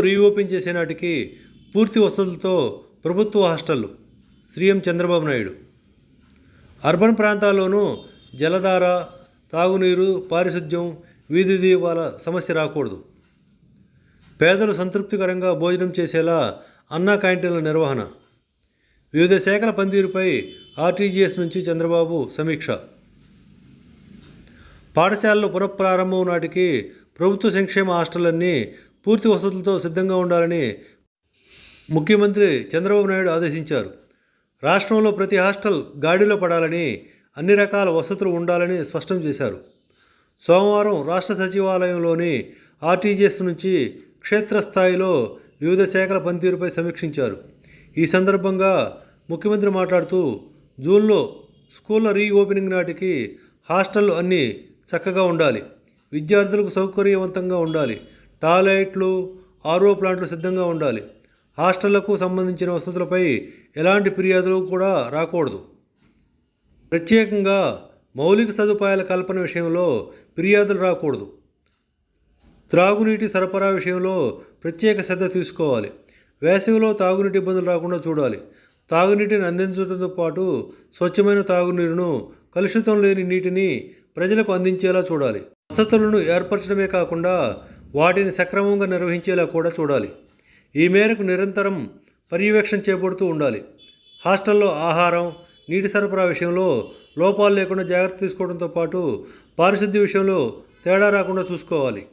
Reopen చేసే నాటికి పూర్తి వసతులతో ప్రభుత్వ హాస్టళ్లు సీఎం చంద్రబాబు నాయుడు. అర్బన్ ప్రాంతాల్లోనూ జలధార, తాగునీరు, పారిశుద్ధ్యం, వీధి దీపాల సమస్య రాకూడదు. పేదలు సంతృప్తికరంగా భోజనం చేసేలా అన్నా క్యాంటీన్ల నిర్వహణ. వివిధ శాఖల పనితీరుపై ఆర్టీజీఎస్ నుంచి చంద్రబాబు సమీక్ష. పాఠశాలలు పునఃప్రారంభం నాటికి ప్రభుత్వ సంక్షేమ హాస్టళ్లన్నీ పూర్తి వసతులతో సిద్ధంగా ఉండాలని ముఖ్యమంత్రి చంద్రబాబు నాయుడు ఆదేశించారు. రాష్ట్రంలో ప్రతి హాస్టల్ గాడిలో పడాలని, అన్ని రకాల వసతులు ఉండాలని స్పష్టం చేశారు. సోమవారం రాష్ట్ర సచివాలయంలోని ఆర్టీజీఎస్ నుంచి క్షేత్రస్థాయిలో వివిధ శాఖల పనితీరుపై సమీక్షించారు. ఈ సందర్భంగా ముఖ్యమంత్రి మాట్లాడుతూ, జూన్లో స్కూళ్ల రీఓపెనింగ్ నాటికి హాస్టళ్లు అన్నీ చక్కగా ఉండాలి, విద్యార్థులకు సౌకర్యవంతంగా ఉండాలి, టాయిలెట్లు, ఆర్ఓ ప్లాంట్లు సిద్ధంగా ఉండాలి, హాస్టళ్లకు సంబంధించిన వసతులపై ఎలాంటి ఫిర్యాదులు కూడా రాకూడదు. ప్రత్యేకంగా మౌలిక సదుపాయాల కల్పన విషయంలో ఫిర్యాదులు రాకూడదు. త్రాగునీటి సరఫరా విషయంలో ప్రత్యేక శ్రద్ధ తీసుకోవాలి. వేసవిలో తాగునీటి ఇబ్బందులు రాకుండా చూడాలి. తాగునీటిని అందించడంతో పాటు స్వచ్ఛమైన తాగునీరును, కలుషితం లేని నీటిని ప్రజలకు అందించేలా చూడాలి. వసతులను ఏర్పరచడమే కాకుండా వాటిని సక్రమంగా నిర్వహించేలా కూడా చూడాలి. ఈ మేరకు నిరంతరం పర్యవేక్షణ చేపడుతూ ఉండాలి. హాస్టల్లో ఆహారం, నీటి సరఫరా విషయంలో లోపాలు లేకుండా జాగ్రత్త తీసుకోవడంతో పాటు పారిశుద్ధ్య విషయంలో తేడా రాకుండా చూసుకోవాలి.